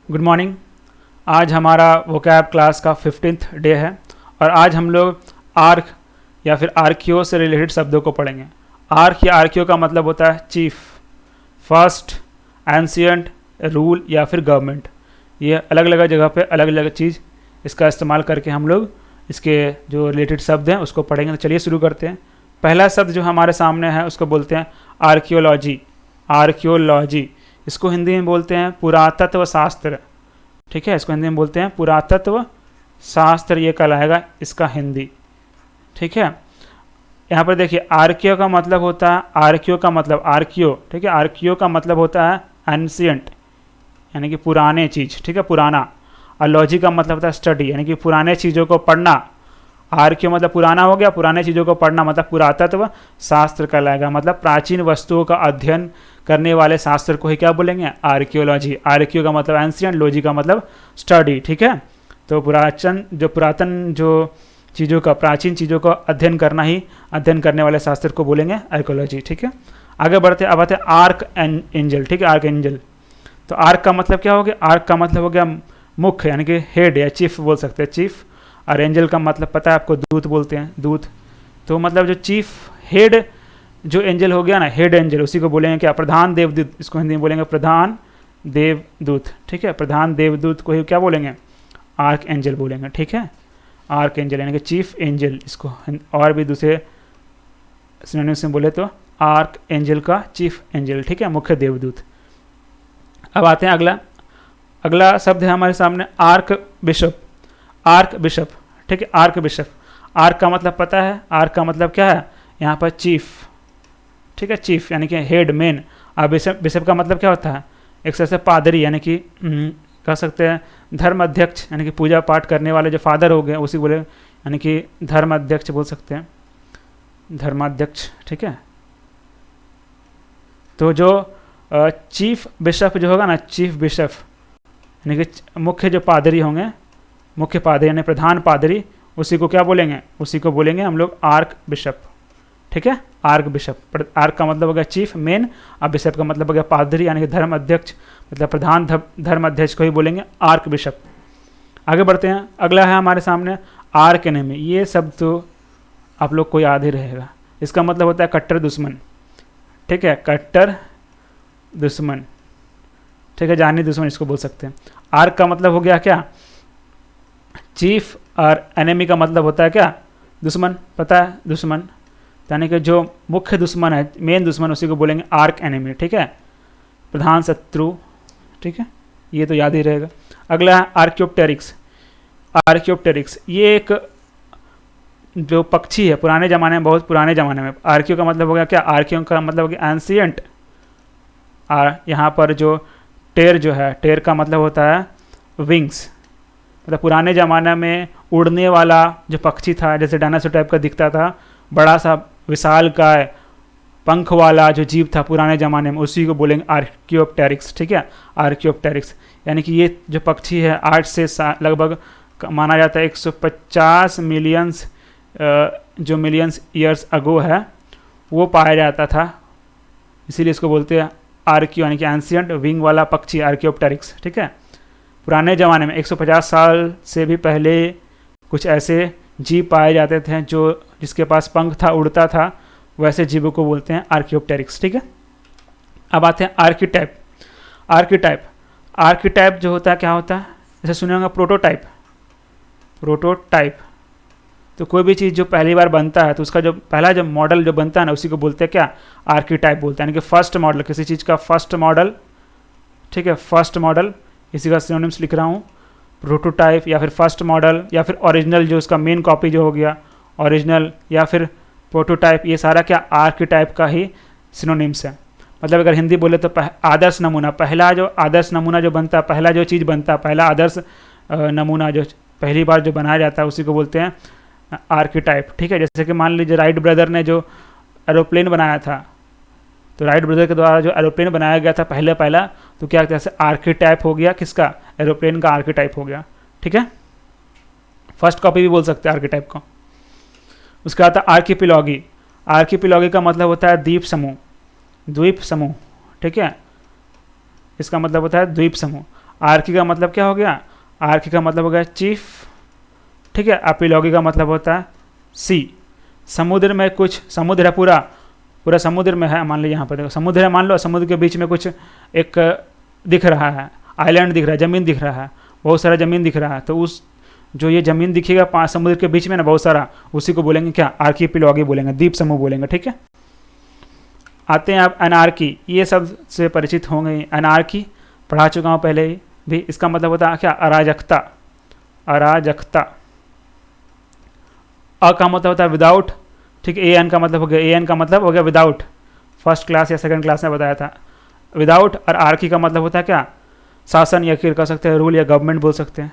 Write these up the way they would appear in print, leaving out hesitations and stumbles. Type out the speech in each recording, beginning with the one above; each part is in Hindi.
Good morning. आज हमारा वोकैब क्लास का 15th डे है और आज हम लोग आर्क या फिर आर्कियो से रिलेटेड शब्दों को पढ़ेंगे। आर्क या आर्कियो का मतलब होता है चीफ, फर्स्ट, एंशियंट, रूल या फिर गवर्नमेंट। ये अलग अलग जगह पे अलग अलग चीज़ इसका इस्तेमाल करके हम लोग इसके जो रिलेटेड शब्द हैं उसको पढ़ेंगे। तो चलिए शुरू करते हैं। पहला शब्द जो हमारे सामने है उसको बोलते हैं आर्कियोलॉजी। आर्कियोलॉजी इसको हिंदी में बोलते हैं पुरातत्व शास्त्र। ठीक है, इसको हिंदी में बोलते हैं पुरातत्व शास्त्र, ये कहलाएगा इसका हिंदी। ठीक है, यहाँ पर देखिए आर्कियो का मतलब होता है, आर्कियो का मतलब आर्कियो, ठीक है, आर्कियो का मतलब होता है एंशियंट यानी कि पुराने चीज़, ठीक है, पुराना। और लॉजी का मतलब होता है स्टडी यानी कि पुराने चीज़ों को पढ़ना। आर्कियो मतलब पुराना हो गया, पुराने चीज़ों को पढ़ना मतलब पुरातत्व शास्त्र कहलाएगा। मतलब प्राचीन वस्तुओं का अध्ययन करने वाले शास्त्र को ही क्या बोलेंगे? आर्कियोलॉजी। आर्कियो का मतलब एंशियंट, लॉजी का मतलब स्टडी। ठीक है, तो पुरातन जो चीज़ों का, प्राचीन चीज़ों का अध्ययन करना ही अध्ययन करने वाले शास्त्र को बोलेंगे आर्कियोलॉजी। ठीक है, आगे बढ़ते अब आते आर्क एंजल। ठीक है, आर्क एंजल। तो आर्क का मतलब क्या हो गया? आर्क का मतलब हो गया मुख्य यानी कि हेड या चीफ बोल सकते हैं, चीफ। और एंजल का मतलब पता है आपको, दूत बोलते हैं, दूत। तो मतलब जो चीफ हेड जो एंजल हो गया ना, हेड एंजल, उसी को बोलेंगे क्या? प्रधान देवदूत। इसको हिंदी में बोलेंगे प्रधान देवदूत। ठीक है, प्रधान देवदूत को ही क्या बोलेंगे? आर्क एंजल बोलेंगे। ठीक है, आर्क एंजल यानी कि चीफ एंजल। इसको और भी दूसरे सिनोनिम्स में बोले तो आर्क एंजल का चीफ एंजल। ठीक है, मुख्य देवदूत। अब आते हैं अगला शब्द है हमारे सामने आर्क बिशप। आर्क बिशप, ठीक है, आर्क बिशप। आर्क का मतलब पता है, आर्क का मतलब क्या है? यहाँ पर चीफ। ठीक है, चीफ यानी कि हेड, मेन। और बिशप का मतलब क्या होता है? एक तरह से पादरी यानी कि कह सकते हैं धर्म अध्यक्ष यानी कि पूजा पाठ करने वाले जो फादर हो गए उसी बोले, यानी कि धर्म अध्यक्ष बोल सकते हैं, धर्माध्यक्ष। ठीक है, तो जो चीफ बिशप जो होगा ना, चीफ बिशप यानी कि मुख्य जो पादरी होंगे, मुख्य पादरी यानी प्रधान पादरी, उसी को क्या बोलेंगे? उसी को बोलेंगे हम लोग आर्क बिशप। ठीक है, आर्क बिशप। आर्क का मतलब हो गया चीफ, मेन। और बिशप का मतलब हो गया पादरी यानी कि धर्म अध्यक्ष, मतलब प्रधान धर्म अध्यक्ष को ही बोलेंगे आर्क बिशप। आगे बढ़ते हैं। अगला है हमारे सामने आर्क एनिमी। ये शब्द तो आप लोग को याद ही रहेगा। इसका मतलब होता है कट्टर दुश्मन। ठीक है, कट्टर दुश्मन। ठीक है, जानी दुश्मन इसको बोल सकते हैं। आर्क का मतलब हो गया क्या? चीफ। और एनिमी का मतलब होता है क्या? दुश्मन। पता है, दुश्मन यानी कि जो मुख्य दुश्मन है, मेन दुश्मन, उसी को बोलेंगे आर्क एनिमी। ठीक है, प्रधान शत्रु। ठीक है, ये तो याद ही रहेगा। अगला है आर्कियोप्टेरिक्स। आर्कियोप्टेरिक्स ये एक जो पक्षी है पुराने ज़माने में, बहुत पुराने ज़माने में। आर्कियो का मतलब हो गया क्या? आर्कियो का मतलब हो गया एंशियंट। और यहाँ पर जो टेर जो है, टेर का मतलब होता है विंग्स, मतलब पुराने ज़माने में उड़ने वाला जो पक्षी था, जैसे डायनासोर टाइप का दिखता था, बड़ा सा विशाल काय पंख वाला जो जीव था पुराने ज़माने में, उसी को बोलेंगे आर्कियोप्टेरिक्स। ठीक है, आर्कियोप्टेरिक्स यानी कि ये जो पक्षी है आज से लगभग माना जाता है 150 मिलियंस जो मिलियंस ईयर्स अगो है वो पाया जाता था, इसीलिए इसको बोलते हैं आर्कियो यानी कि एंशियंट विंग वाला पक्षी, आर्कियोप्टेरिक्स। ठीक है, पुराने ज़माने में 150 साल से भी पहले कुछ ऐसे जीव पाए जाते थे जो जिसके पास पंख था, उड़ता था, वैसे जीवों को बोलते हैं आर्कियोप्टेरिक्स। ठीक है, अब आते हैं आर्किटाइप। आर्किटाइप, आर्किटाइप जो होता है क्या होता है? जैसे सुने होंगे प्रोटोटाइप। प्रोटोटाइप तो कोई भी चीज़ जो पहली बार बनता है तो उसका जो पहला जो मॉडल जो बनता है ना, उसी को बोलते हैं क्या? आर्किटाइप बोलते हैं, यानी कि फर्स्ट मॉडल, किसी चीज़ का फर्स्ट मॉडल। ठीक है, फर्स्ट मॉडल, इसी का सिनोनिम्स लिख रहा हूँ, प्रोटोटाइप या फिर फर्स्ट मॉडल या फिर ओरिजिनल, जो उसका मेन कॉपी जो हो गया ओरिजिनल, या फिर प्रोटोटाइप, ये सारा क्या? आर्किटाइप का ही सिनोनिम्स है। मतलब अगर हिंदी बोले तो आदर्श नमूना, पहला जो आदर्श नमूना जो बनता है, पहला जो चीज़ बनता है, पहला आदर्श नमूना जो पहली बार जो बनाया जाता है उसी को बोलते हैं आर्किटाइप। ठीक है, जैसे कि मान लीजिए राइट ब्रदर ने जो एरोप्लेन बनाया था, तो राइट ब्रदर के द्वारा जो एरोप्लेन बनाया गया था पहला, तो क्या जैसे आर्किटाइप हो गया किसका? एरोप्लेन का आर्किटाइप हो गया। ठीक है, फर्स्ट कॉपी भी बोल सकते हैं आर्किटाइप को। उसके बाद आर्किपिलॉगी। आर्किपिलॉगी का मतलब होता है द्वीप समूह, द्वीप समूह। ठीक है, इसका मतलब होता है द्वीप समूह। आर्की का मतलब क्या हो गया, आर्की का मतलब हो गया चीफ, ठीक है। एपिलॉगी का मतलब होता है सी। समुद्र में कुछ, समुद्र है पूरा, पूरा समुद्र में है, मान लो यहाँ पर देखो समुद्र है, मान लो समुद्र के बीच में कुछ एक दिख रहा है, आइलैंड दिख रहा है, ज़मीन दिख रहा है, बहुत सारा ज़मीन दिख रहा है, तो उस जो ये ज़मीन दिखेगा 5 समुद्र के बीच में ना बहुत सारा, उसी को बोलेंगे क्या, आर्कीपिलॉगी बोलेंगे, द्वीप समूह बोलेंगे, ठीक है। आते हैं आप एनार्की, ये सब से परिचित होंगे। एनार्की पढ़ा चुका हूँ पहले ही भी, इसका मतलब होता है क्या, अराजकता, अराजकता। अ का मतलब होता है विदाउट, ठीक है। ए एन का मतलब हो गया, ए एन का मतलब हो गया विदाउट, फर्स्ट क्लास या सेकंड क्लास में बताया था, विदाउट। और आर्की का मतलब होता है क्या, शासन या फिर कह सकते हैं रूल या गवर्नमेंट बोल सकते हैं,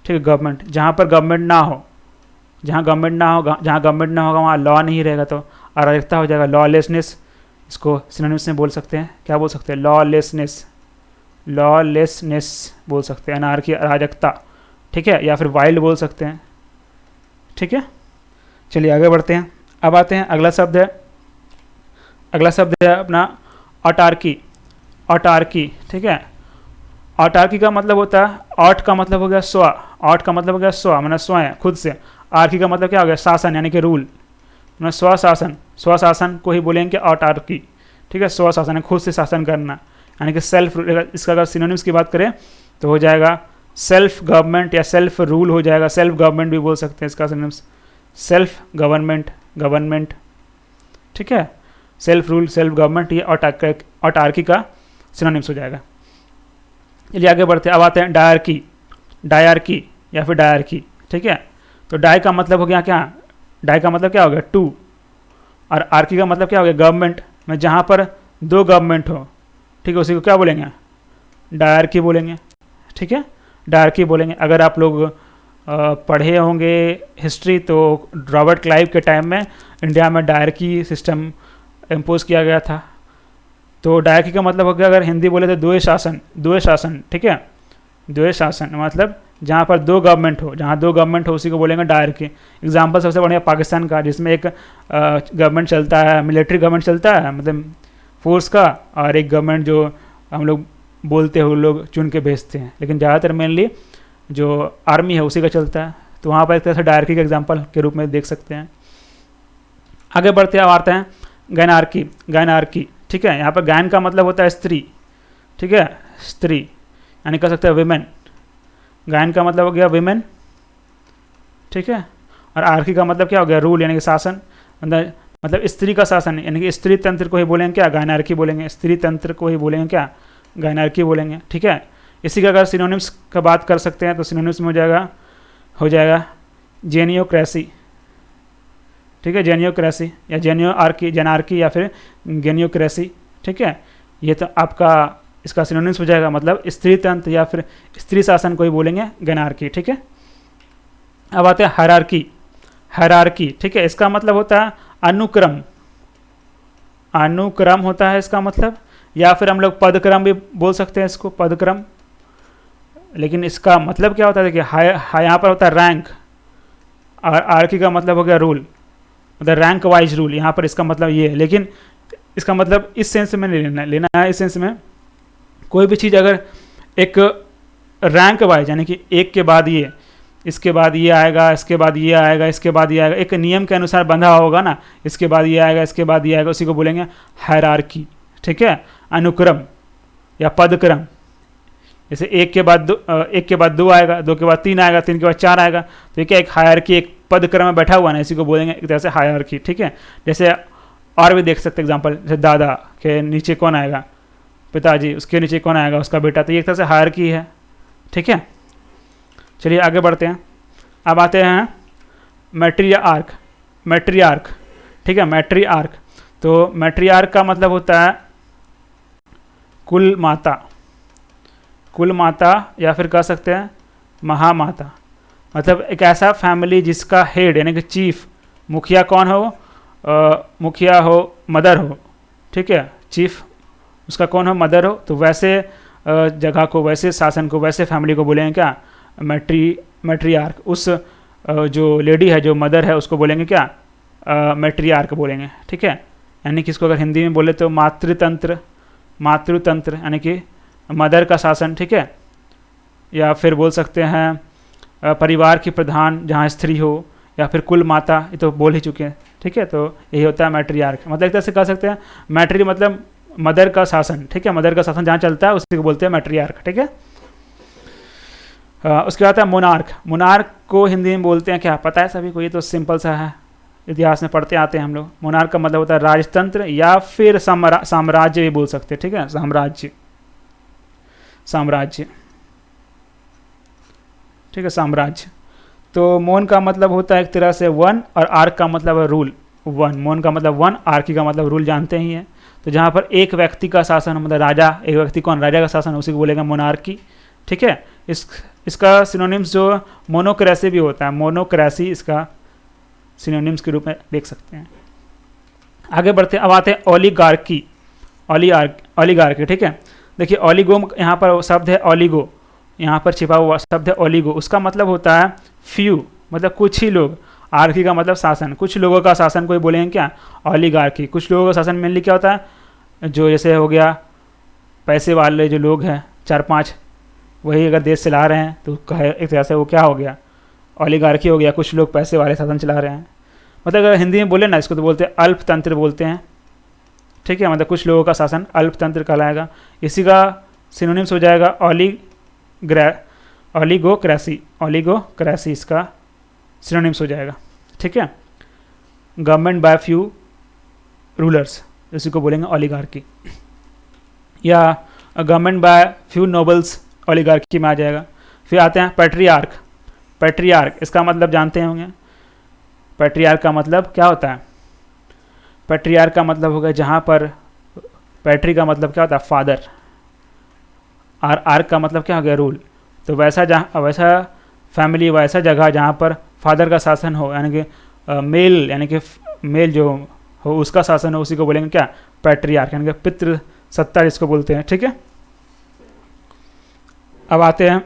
ठीक है, गवर्नमेंट। जहाँ पर गवर्नमेंट ना हो, जहाँ गवर्नमेंट ना होगा, जहाँ गवर्नमेंट ना होगा वहाँ लॉ नहीं रहेगा, तो अराजकता हो जाएगा, लॉलेसनेस। इसको सिनोनिम्स में बोल सकते हैं, क्या बोल सकते हैं, लॉलेसनेस, लॉलेसनेस बोल सकते हैं, अनार्की, अराजकता, ठीक है, या फिर वाइल्ड बोल सकते हैं, ठीक है। चलिए आगे बढ़ते हैं। अब आते हैं अगला शब्द है, अगला शब्द है अपना ऑटार्की, ऑटार्की, ठीक है। ऑटार्की का मतलब होता है, ऑट का मतलब हो गया स्व, ऑट का मतलब हो गया स्व मतलब स्वयं, खुद से। आर्की का मतलब क्या हो गया, शासन यानी कि रूल, मतलब स्वशासन, स्वशासन को ही बोलेंगे ऑटार्की, ठीक है। स्वशासन है खुद से शासन करना, यानी कि सेल्फ। इसका अगर सिनोनिम्स की बात करें तो हो जाएगा सेल्फ गवर्नमेंट या सेल्फ रूल हो जाएगा, सेल्फ गवर्नमेंट भी बोल सकते हैं इसका सिनोनिम्स, सेल्फ गवर्नमेंट, गवर्नमेंट, ठीक है। सेल्फ रूल, सेल्फ गवर्नमेंट, ये ऑटार्की का सिनोनिम्स हो जाएगा। चलिए आगे बढ़ते हैं। अब आते हैं डायरकी, डायरकी या फिर डायरकी, ठीक है। तो डाई का मतलब हो गया क्या, डाई का मतलब क्या हो गया, टू, और आर्की का मतलब क्या हो गया, गवर्नमेंट में जहाँ पर 2 गवर्नमेंट हो, ठीक है, उसी को क्या बोलेंगे, डायरकी बोलेंगे, ठीक है, डायरकी बोलेंगे। अगर आप लोग पढ़े होंगे हिस्ट्री, तो रॉबर्ट क्लाइव के टाइम में इंडिया में डायरकी सिस्टम इम्पोज किया गया था। तो डायरकी का मतलब हो गया, अगर हिंदी बोले तो द्वैध शासन, द्वैध शासन, ठीक है, द्वैध शासन मतलब जहाँ पर 2 गवर्नमेंट हो, जहाँ 2 गवर्नमेंट हो उसी को बोलेंगे डायरकी। एग्जाम्पल सबसे बढ़िया पाकिस्तान का, जिसमें एक गवर्नमेंट चलता है, मिलिट्री गवर्नमेंट चलता है मतलब फोर्स का, और एक गवर्नमेंट जो हम लोग बोलते हो लोग चुन के भेजते हैं, लेकिन ज़्यादातर मेनली जो आर्मी है उसी का चलता है। तो वहाँ पर एक तरह से डायरकी के एग्जाम्पल के रूप में देख सकते हैं। आगे बढ़ते हैं, आते हैं गैनार्की, गैनार्की, ठीक है। यहाँ पर गैन का मतलब होता है स्त्री, ठीक है, स्त्री यानी कह सकते हैं विमेन, गैन का मतलब हो गया विमेन, ठीक है। और आर्की का मतलब क्या हो गया, रूल यानी कि शासन, मतलब स्त्री का शासन, यानी कि स्त्री तंत्र को ही बोलेंगे क्या, गैनार्की बोलेंगे, स्त्री तंत्र को ही बोलेंगे क्या, गैनार्की बोलेंगे, ठीक है। इसी का अगर सिनोनिम्स का बात कर सकते हैं तो सिनोनिम्स में हो जाएगा जेनियोक्रेसी, ठीक है, जेनियोक्रेसी या जेनियोआर्की, जेनार्की या फिर गेनियोक्रेसी, ठीक है। ये तो आपका इसका सिनोनिम्स हो जाएगा, मतलब स्त्री तंत्र या फिर स्त्री शासन को ही बोलेंगे गेनार्की, ठीक है। अब आते हैं हायरार्की, हायरार्की, ठीक है। इसका मतलब होता है अनुक्रम, अनुक्रम होता है इसका मतलब, या फिर हम लोग पदक्रम भी बोल सकते हैं इसको, पदक्रम। लेकिन इसका मतलब क्या होता है, देखिए यहाँ पर होता है रैंक, और आर्की का मतलब हो गया रूल, मतलब रैंक वाइज रूल, यहाँ पर इसका मतलब ये है। लेकिन इसका मतलब इस सेंस में नहीं लेना है इस सेंस में, कोई भी चीज़ अगर एक रैंक वाइज यानी कि एक के बाद ये, इसके बाद ये आएगा, इसके बाद ये आएगा, इसके बाद ये आएगा, एक नियम के अनुसार बंधा होगा ना, इसके बाद ये आएगा, इसके बाद ये आएगा, उसी को बोलेंगे हायरार्की, ठीक है, अनुक्रम या पदक्रम। जैसे एक के बाद 2 आएगा, 2 के बाद 3 आएगा, 3 के बाद 4 आएगा, तो ये क्या एक हायरार्की, एक पदक्रम में बैठा हुआ ना, इसी को बोलेंगे एक तरह से हायरार्की, ठीक है। जैसे और भी देख सकते एग्जाम्पल, जैसे दादा के नीचे कौन आएगा, पिताजी, उसके नीचे कौन आएगा, उसका बेटा, तो ये एक तरह से हायरार्की है, ठीक है। चलिए आगे बढ़ते हैं। अब आते हैं मैट्रियार्क, मैट्रियार्क, ठीक है, मैट्रियार्क। तो मैट्रियार्क का मतलब होता है कुल माता, कुल माता या फिर कह सकते हैं महामाता, मतलब एक ऐसा फैमिली जिसका हेड यानी कि चीफ, मुखिया कौन हो, मुखिया हो, मदर हो, ठीक है, चीफ उसका कौन हो, मदर हो। तो वैसे जगह को, वैसे शासन को, वैसे फैमिली को बोलेंगे क्या, मैट्रियार्क। उस जो लेडी है, जो मदर है, उसको बोलेंगे क्या, मैट्रियार्क बोलेंगे, ठीक है। यानी कि इसको अगर हिंदी में बोले तो मातृतंत्र, मातृतंत्र यानी कि मदर का शासन, ठीक है, या फिर बोल सकते हैं परिवार की प्रधान जहाँ स्त्री हो, या फिर कुल माता, ये तो बोल ही चुके हैं, ठीक है। तो यही होता है मैट्रियार्क। मतलब एक तरह से कह सकते हैं मैट्री मतलब मदर का शासन, ठीक है, मदर का शासन जहाँ चलता है उसी को बोलते हैं मैट्रियार्क, ठीक है। उसके बाद है मोनार्क। मोनार्क को हिंदी में बोलते हैं क्या, पता है सभी को? ये तो सिंपल सा है, इतिहास में पढ़ते आते हैं हम लोग। मोनार्क का मतलब होता है राजतंत्र या फिर साम्राज्य भी बोल सकते हैं, ठीक है, साम्राज्य, साम्राज्य, ठीक है, साम्राज्य। तो मोन का मतलब होता है एक तरह से वन, और आर्क का मतलब है रूल। वन, मोन का मतलब वन, आर्की का मतलब रूल, जानते ही हैं। तो जहाँ पर एक व्यक्ति का शासन, मतलब राजा, एक व्यक्ति कौन, राजा का शासन, उसी को बोलेगा मोनार्की, ठीक है। इसका सिनोनिम्स जो मोनोक्रेसी भी होता है, मोनोक्रेसी इसका सिनोनिम्स के रूप में देख सकते हैं। आगे बढ़ते, अब आते हैं ओलिगार्की, ओलिगार्की, ठीक है। देखिए ओलिगो, यहाँ पर शब्द है ओलिगो, यहाँ पर छिपा हुआ शब्द है ओलिगो। उसका मतलब होता है फ्यू, मतलब कुछ ही लोग। आर्की का मतलब शासन, कुछ लोगों का शासन कोई बोलेंगे क्या, ओलिगार्की। कुछ लोगों का शासन मेनली क्या होता है, जो जैसे हो गया पैसे वाले जो लोग हैं 4-5, वही अगर देश चला रहे हैं तो एक तरह से वो क्या हो गया, ओलिगार्की हो गया। कुछ लोग पैसे वाले शासन चला रहे हैं। मतलब अगर हिंदी में बोले ना, इसको तो बोलते हैं अल्पतंत्र बोलते हैं, ठीक है। मतलब कुछ लोगों का शासन अल्पतंत्र कहलाएगा। इसी का सिनोनिम्स हो जाएगा ओलिगोक्रेसी, ओलिगोक्रेसी इसका सिनोनिम्स हो जाएगा, ठीक है। गवर्नमेंट बाय फ्यू रूलर्स, इसी को बोलेंगे ओलिगार्की, या government by few nobles, oligarchy में आ जाएगा। फिर आते हैं पैट्रियार्क। पैट्रियार्क इसका मतलब जानते होंगे, पैट्रियार्क का मतलब क्या होता है। पैट्रियार्क का मतलब होगा जहाँ पर, पैट्री का मतलब क्या होता है, फादर, और आर्क का मतलब क्या हो गया, रूल। तो वैसा फैमिली, वैसा जगह जहाँ पर फादर का शासन हो, यानी कि मेल जो हो उसका शासन हो, उसी को बोलेंगे क्या, पैट्रियार्क, यानी कि पितृ सत्ता जिसको बोलते हैं, ठीक है। अब आते हैं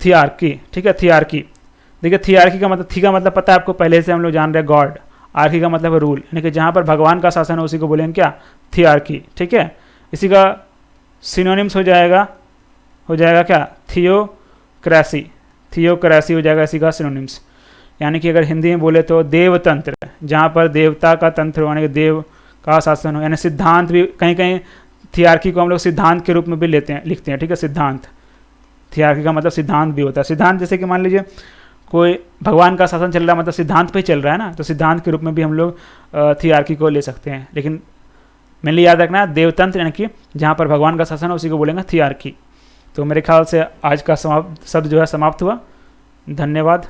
थियार्की, ठीक है, थियार्की। देखिए थियार्की का मतलब, थी का मतलब पता है आपको, पहले से हम लोग जान रहे हैं गॉड, आर्की का मतलब है रूल, यानी कि जहाँ पर भगवान का शासन है उसी को बोलेंगे क्या, थियार्की, ठीक है। इसी का सिनोनिम्स हो जाएगा क्या, थियोक्रेसी, थियोक्रेसी हो जाएगा इसी का सिनोनिम्स। यानी कि अगर हिंदी में बोले तो देवतंत्र, जहाँ पर देवता का तंत्र हो, यानी कि देव का शासन हो, यानी सिद्धांत भी कहीं कहीं थियार्की को हम लोग सिद्धांत के रूप में भी लिखते हैं, ठीक है, सिद्धांत। थियार्की का मतलब सिद्धांत भी होता है। सिद्धांत जैसे कि मान लीजिए कोई भगवान का शासन चल रहा है, मतलब सिद्धांत पे चल रहा है ना, तो सिद्धांत के रूप में भी हम लोग थियार्की को ले सकते हैं। लेकिन मेनली याद रखना देवतंत्र, यानी कि जहाँ पर भगवान का शासन है उसी को बोलेंगे थियार्की। तो मेरे ख्याल से आज का शब्द जो है समाप्त हुआ। धन्यवाद।